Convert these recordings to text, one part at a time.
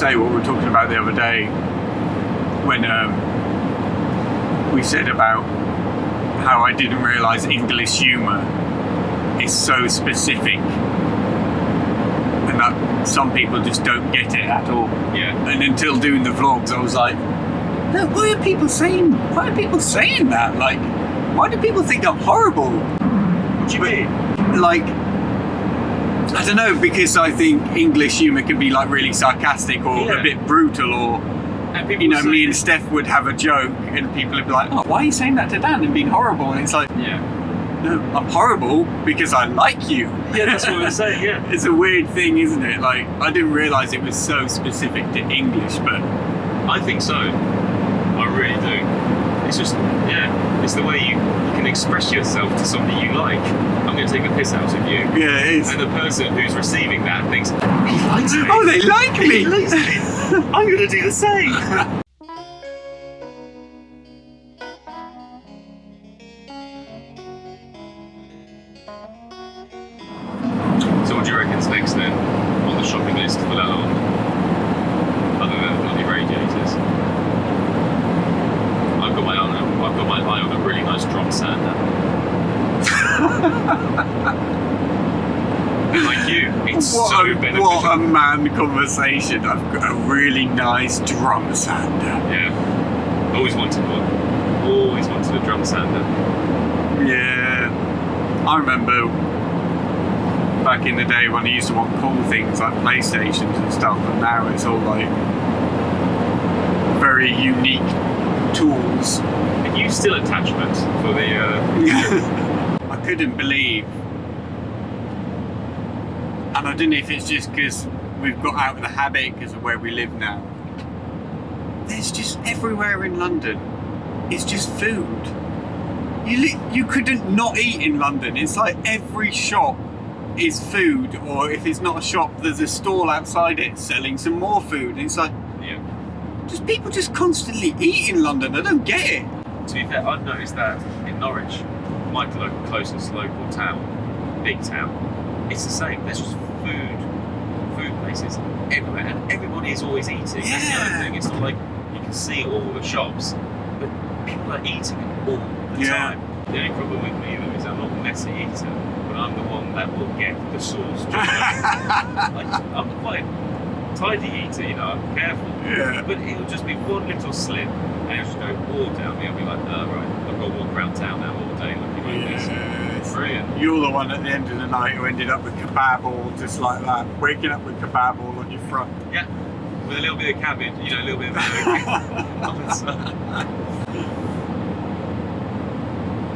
say what we were talking about the other day when we said about how I didn't realise English humour is so specific and that some people just don't get it at all. Yeah. And until doing the vlogs, I was like, no, why are people saying that? Like, why do people think I'm horrible? What do you mean? Like, I don't know, because I think English humour can be like really sarcastic or a bit brutal, or you know, me and Steph would have a joke and people would be like, oh, why are you saying that to Dan and being horrible? And it's like, no, I'm horrible because I like you. Yeah, that's what we're saying, yeah. It's a weird thing, isn't it? Like, I didn't realise it was so specific to English, but... I think so. I really do. It's just, it's the way you can express yourself to somebody you like. I'm going to take the piss out of you. Yeah, it is. And the person who's receiving that thinks, he likes me. Oh, they like me! He likes me. I'm going to do the same. So what do you reckon's next then on the shopping list for that on? Other than bloody radiators. I've got my eye on a really nice drum sander. Like you, it's so beneficial. What a man conversation. I've got a really nice drum sander. Yeah. Always wanted one. Always wanted a drum sander. Yeah. I remember back in the day when I used to want cool things like PlayStations and stuff, and now it's all like very unique tools. And you still attachment for the I couldn't believe, and I don't know if it's just because we've got out of the habit because of where we live now. There's just everywhere in London, it's just food. You couldn't not eat in London. It's like every shop is food, or if it's not a shop, there's a stall outside it selling some more food. And it's like, just people just constantly eat in London. I don't get it. To be fair, I've noticed that in Norwich, my closest local town, big town, it's the same. There's just food places everywhere, and everybody is always eating. That's the other thing. It's not like you can see all the shops, but people are eating all the time. The only problem with me though is I'm not a messy eater, but I'm the one that will get the sauce. I'm quite tidy eater, you know, I'm careful. Yeah. But it'll just be one little slip and it'll just go all down me. I'll be like, oh, right, I've got to walk around town now all day looking like this. Brilliant. You're the one at the end of the night who ended up with kebab all just like that, waking up with kebab all on your front. Yeah, with a little bit of cabbage, you know, a little bit of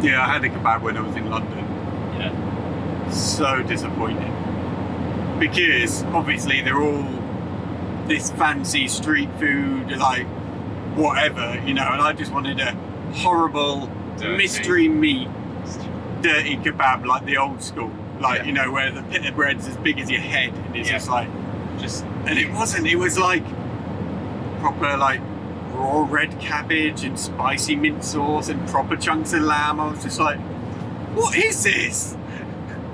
Yeah, I had a kebab when I was in London. Yeah. So disappointing. Because obviously they're all this fancy street food, like whatever, you know, and I just wanted a horrible mystery meat, dirty kebab, like the old school, like, you know, where the pit of bread's as big as your head, and it's just like, and it wasn't, it was like proper like raw red cabbage and spicy mint sauce and proper chunks of lamb. I was just like, what is this?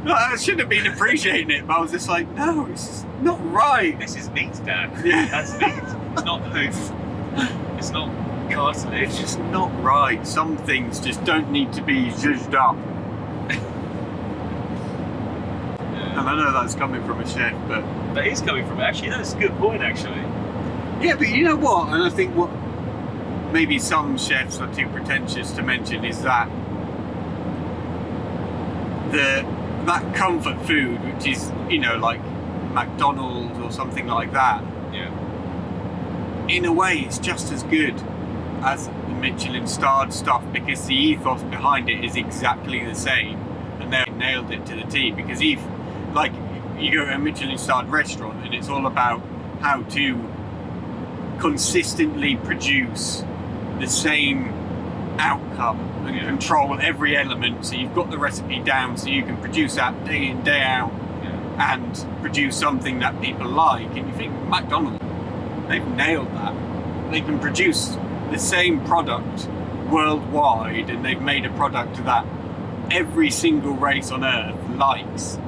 Like, I should have been appreciating it, but I was just like, no, it's not right. This is meat, Dad. Yeah. That's meat. It's not hoof. It's not cartilage. It's just not right. Some things just don't need to be zhuzhed up. And I know that's coming from a chef, but... That is coming from... Actually, that's a good point, actually. Yeah, but you know what? And I think what maybe some chefs are too pretentious to mention is that that comfort food, which is, you know, like McDonald's or something like that, in a way it's just as good as the Michelin starred stuff, because the ethos behind it is exactly the same, and they nailed it to the T. Because if, like, you go to a Michelin starred restaurant and it's all about how to consistently produce the same outcome and control every element, so you've got the recipe down so you can produce that day in, day out, and produce something that people like. And you think, McDonald's, they've nailed that. They can produce the same product worldwide, and they've made a product that every single race on earth likes.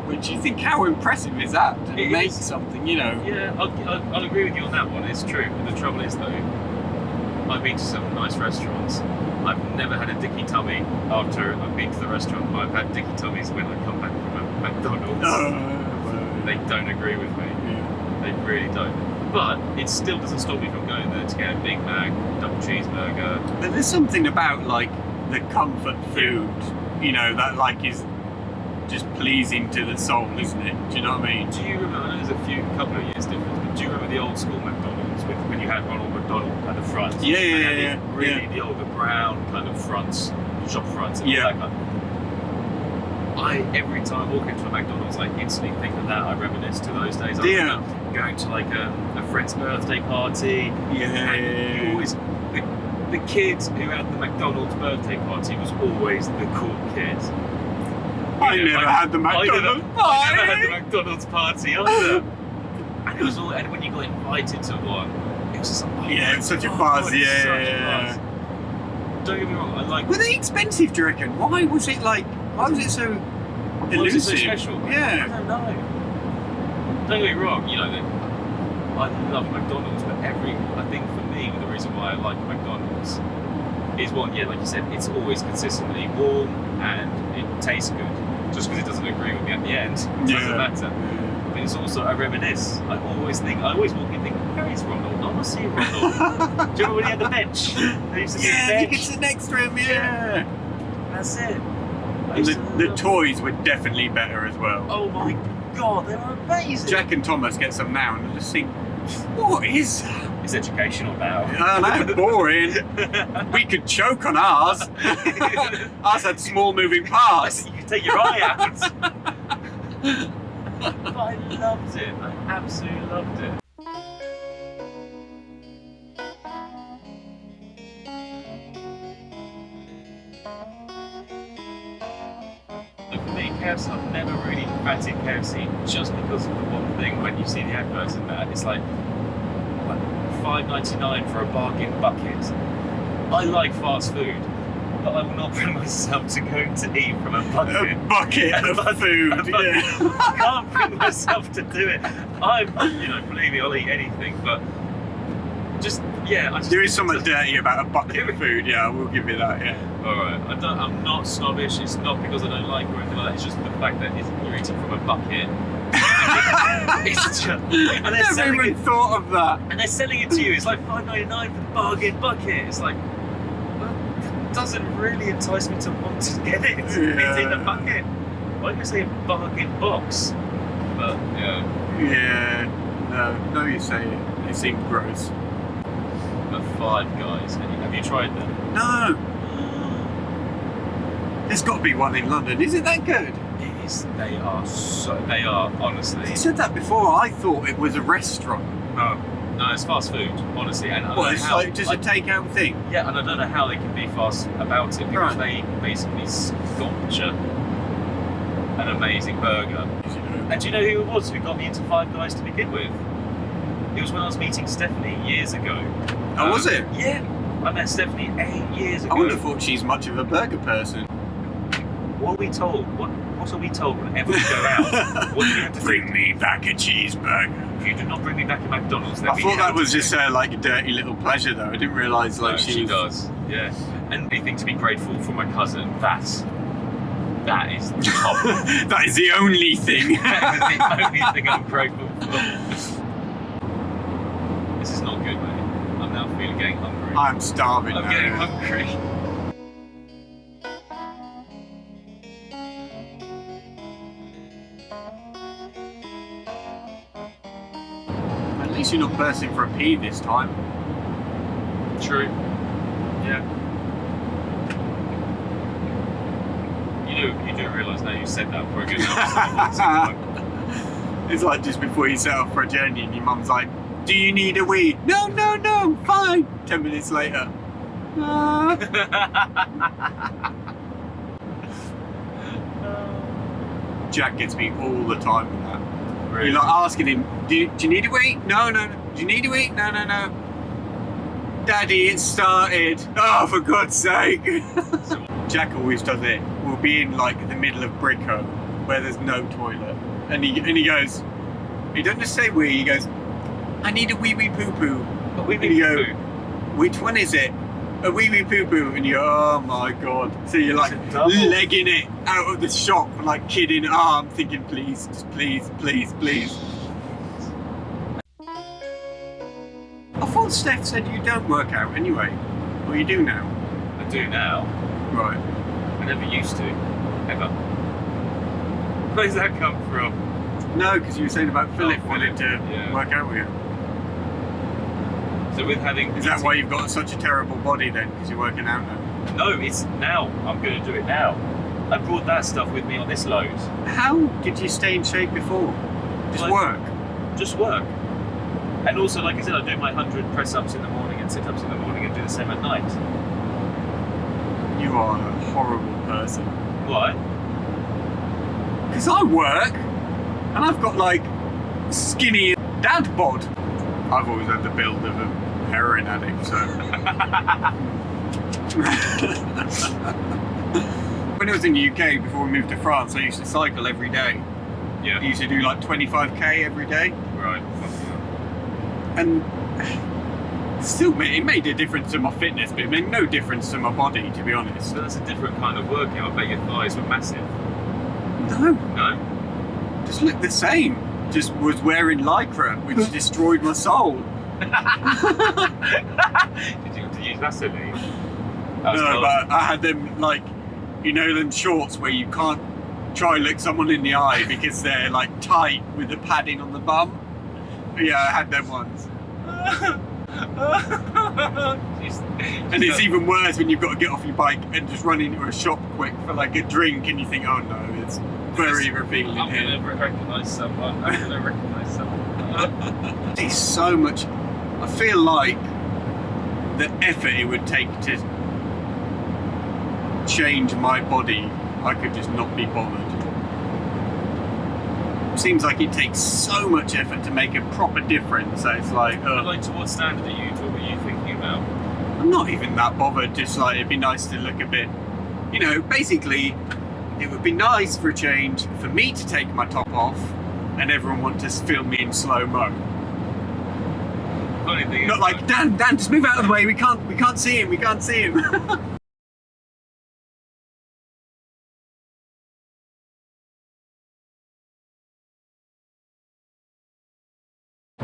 Which you think, how impressive is that to It make is. something, you know? Yeah, I'll agree with you on that one. It's true. But the trouble is, though, I've been to some nice restaurants. I've never had a dicky tummy after I've been to the restaurant. I've had dicky tummies when I come back from a McDonald's. They don't agree with me. Yeah. They really don't. But it still doesn't stop me from going there to get a Big Mac, double cheeseburger. But there's something about like the comfort food, you know, that like is just pleasing to the soul, isn't it? Do you know what I mean? Do you remember? I know there's a couple of years difference, but do you remember the old school McDonald's when you had Ronald McDonald at the front? Yeah, And yeah, had yeah. Really, the older brown kind of fronts, shop fronts. And Yeah. that kind of, every time I walk into a McDonald's, I instantly think of that. I reminisce to those days. I Yeah. remember going to like a friend's birthday party. Yeah. And you always, the kid who had the McDonald's birthday party was always the cool kid. I never had the McDonald's I never had the party. McDonald's party either. And it was all, and when you got invited to one, it was just like, oh Yeah, my it's such a God, buzz, it's yeah, such a yeah. buzz. Don't get me wrong, I like. Were they expensive, do you reckon? Why was it so Why was it elusive? so special? I Yeah. don't know. Don't get me wrong, you know, I love McDonald's, but I think for me, the reason why I like McDonald's is one, yeah, like you said, it's always consistently warm and it tastes good. Just because it doesn't agree with me at the end, it doesn't matter. But it's also, I reminisce. I always walk in and think, where is Ronald? I want to see Ronald. Do you remember when he had the bench? There used to be a Yeah, you bench. could sit next to him, yeah. That's it. I And used to the love- toys were definitely better as well. Oh my God, they were amazing. Jack and Thomas get some now and I just think, what is that? It's educational now. I know, boring. We could choke on ours. Ours had small moving parts. You could take your eye out. But I loved it. I absolutely loved it. Look, for me, KFC, I've never really fancied KFC just because of the one thing when you see the adverts and that, it's like $5.99 for a bargain bucket. I like fast food, but I will not bring myself to go to eat from a bucket. A bucket of food. Yeah. I can't bring myself to do it. Believe me, I'll eat anything, but There is something dirty about a bucket of food, yeah, I will give you that, yeah. Alright, I'm not snobbish, it's not because I don't like it or anything like that, it's just the fact that you're eating from a bucket. It's just, and I they're never selling even it, thought of that. and they're selling it to you. It's like $5.99 for the bargain bucket. It's like, well, it doesn't really entice me to want to get it. It's in the bucket. Why do you say a bargain box? But yeah, Yeah, no, you say it. It seemed gross. but Five Guys. Have you tried them? No, there's got to be one in London. Is it that good? It is. They are honestly. You said that before. I thought it was a restaurant. No, it's fast food, honestly. And I don't Well, know it's how, like just a takeout thing. yeah, and I don't know how they can be fast about it because Right. they basically sculpture an amazing burger. And do you know who it was who got me into Five Guys to begin with? It was when I was meeting Stephanie years ago. Oh, was it? Yeah, I met Stephanie 8 years ago. I wouldn't have thought she's much of a burger person. What are we told? What are we told whenever we go out? What do we have to Bring me back a cheeseburger. If you do not bring me back a McDonald's, then I thought that was just like a dirty little pleasure, though. I didn't realise like she does. Yeah, and anything to be grateful for my cousin. That is top. That is the only thing. That is the only thing I'm grateful for. This is not good, mate. I'm now getting hungry. I'm starving I'm now. getting hungry. At least you're not bursting for a pee this time. True. Yeah. You do realise now you said that for a good hour. It's like just before you set off for a journey and your mum's like, do you need a wee? No, fine. 10 minutes later. Jack gets me all the time with that. Really? You're like asking him, do you need a wee? No. Do you need a wee? No. Daddy, it started. Oh, for God's sake. Jack always does it. We'll be in like the middle of Brico where there's no toilet, and he goes, he doesn't just say wee, he goes, I need a wee wee poo poo. A wee And you go, poo. which one is it? A wee wee poo poo. And you go, oh my god. So you're like It's a double. legging it out of the shop, like kidding. Oh, I'm thinking, please, just please, please, please. I thought Steph said you don't work out anyway. Well, you do now. I do now. Right. I never used to. Ever. Where does that come from? No, because you were saying about Philip wanting to yeah. work out with you. So with having... Is that why you've got such a terrible body then? Because you're working out now? No, it's now. I'm going to do it now. I brought that stuff with me on this load. How did you stay in shape before? Just Like- work? Just work. And also, like I said, I do my 100 press-ups in the morning and sit-ups in the morning and do the same at night. You are a horrible person. Why? Because I work, and I've got like skinny dad bod. I've always had the build of a heroin addict, so. When I was in the UK, before we moved to France, I used to cycle every day. Yeah. I used to do like 25k every day. Right. And still, it made a difference to my fitness, but it made no difference to my body, to be honest. So that's a different kind of workout. I bet your thighs were massive. No, No? just looked the same. Just was wearing lycra, which destroyed my soul. Did you have to use Vaseline? That was No, cool. but I had them like, you know, them shorts where you can't try look someone in the eye because they're like tight with the padding on the bum. Yeah, I had them ones. And it's even worse when you've got to get off your bike and just run into a shop quick for like a drink, and you think, oh no, it's very revealing I'm here. going to recognise someone. I'm going to recognise someone. It's so much. I feel like the effort it would take to change my body, I could just not be bothered. Seems like it takes so much effort to make a proper difference. So it's like, Like, to what standard are you? What were you thinking about? I'm not even that bothered. Just like, it'd be nice to look a bit, you know, basically it would be nice for a change for me to take my top off and everyone want to film me in slow-mo. Funny thing Not is, like, Dan, just move out of the way, we can't see him, we can't see him.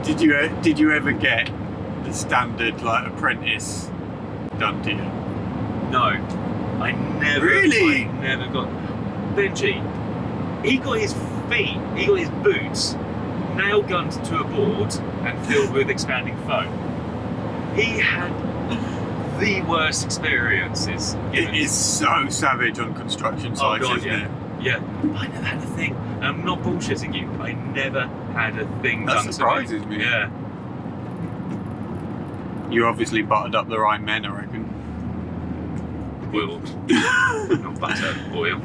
Did you ever get the standard like apprentice done to you? no, I never. Really? I never got. Benji, he got his boots nail gunned to a board and filled with expanding foam. He had the worst experiences. It is so savage on construction sites, isn't it? Yeah, I never had a thing. And I'm not bullshitting you. I never had a thing That done surprises to me. me. Yeah. You obviously buttered up the right men, I reckon. Oiled. Not butter, oil.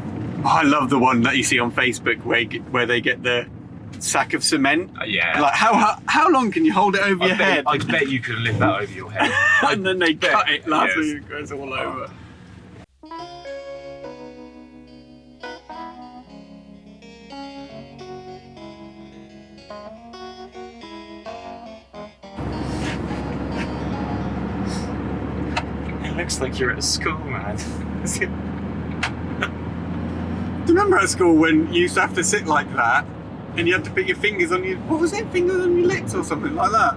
I love the one that you see on Facebook where they get the sack of cement. Yeah. Like how long can you hold it over your head? I bet you could lift that over your head. And then they cut it last yes. week, it goes all over. It looks like you're at school, man. Do you remember at school when you used to have to sit like that and you had to put your fingers on your, what was it, fingers on your lips or something like that?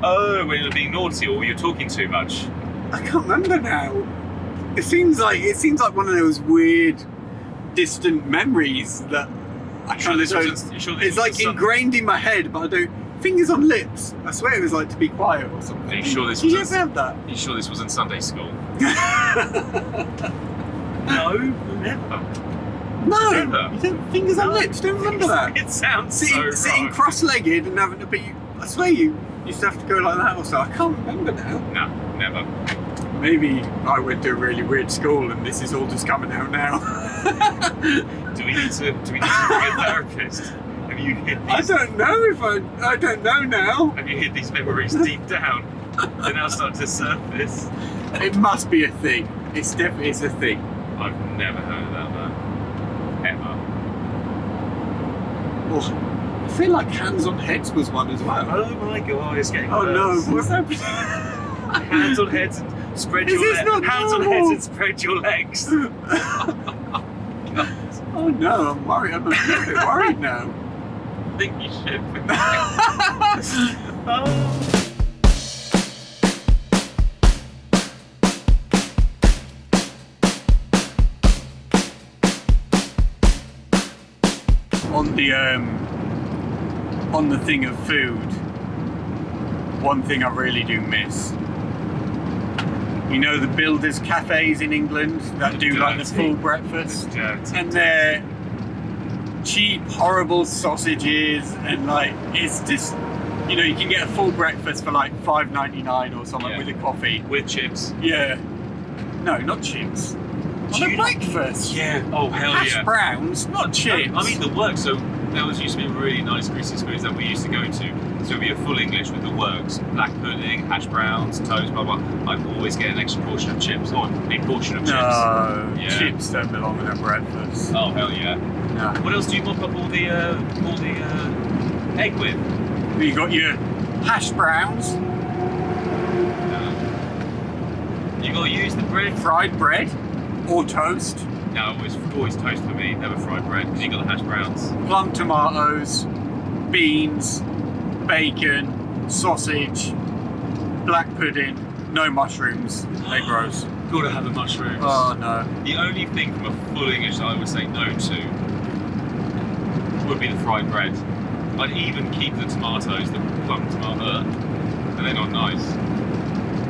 Oh, when you're being naughty or you're talking too much. I can't remember now. It seems like one of those weird, distant memories that I can't. It's like ingrained in my head, but I don't. Fingers on lips. I swear it was like to be quiet or something. Are you sure this Did you was ever have that? Are you sure this was in Sunday school? No, never. No, Never. you don't, fingers on lips. Don't remember that. It sounds Sitting wrong. cross-legged and having to be. I swear you used to have to go like that or so. I can't remember now. No, never. Maybe I went to a really weird school and this is all just coming out now. Do we need to bring a therapist? Have you hid I these? don't know if I don't know now. Have you hid these memories deep down? They're now starting to surface. It must be a thing. It's a thing. I've never heard of that, man. Ever. Oh, I feel like hands on heads was one as well. Oh my god, it's getting Oh worse. no, what's happening? Hands on heads and spread Is your this legs. not Hands on normal? heads and spread your legs. Oh no, I'm worried. I'm a little bit worried now. I think you should. Oh. On the thing of food, one thing I really do miss. You know the builders' cafes in England that do like the full breakfast, and they're cheap, horrible sausages, and like it's just, you know, you can get a full breakfast for like $5.99 or something with a coffee with chips. Yeah, no, not chips. On a breakfast. Yeah. Oh hell Hash yeah. browns, not chips. I mean the works. So there used to be a really nice Christmas foods that we used to go to. So it'd be a full English with the works, black pudding, hash browns, toast, blah blah. I'd always get an extra portion of chips, or a portion of chips. No, Yeah. chips don't belong in a breakfast. Oh hell yeah. No. What else do you mop up all the egg with? You got your hash browns, You gotta use the bread. fried bread, or toast, No, always toast for me, never fried bread, because you got the hash browns. plum tomatoes, beans, bacon, sausage, black pudding, no mushrooms, egg rolls. Gotta have the mushrooms. Oh no. The only thing from a full English that I would say no to would be the fried bread. I'd even keep the tomatoes, the plum tomato, and they're not nice.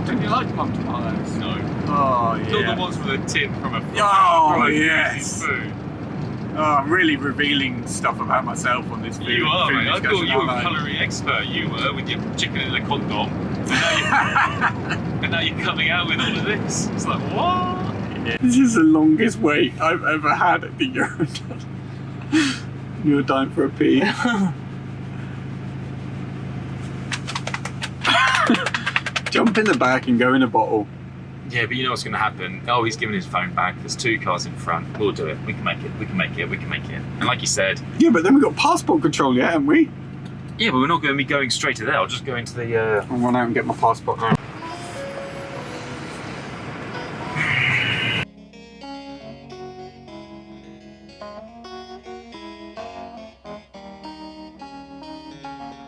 Don't you like plum tomatoes? No. Oh Not yeah. the ones with a tin from a Oh, fried yes. food. Oh, I'm really revealing stuff about myself on this food. You are, food mate. I thought discussion, you were a aren't I? culinary expert, you were, with your chicken in a condom. And now you're coming out with all of this. It's like, what? This is the longest wait I've ever had at the urinal. You're dying for a pee. Jump in the back and go in a bottle. Yeah, but you know what's going to happen? Oh, he's giving his phone back. There's 2 cars in front. We'll do it. We can make it. We can make it. We can make it. And like you said... Yeah, but then we've got passport control, yeah, haven't we? Yeah, but we're not going to be going straight to there. I'll just go into the... I'll run out and get my passport now.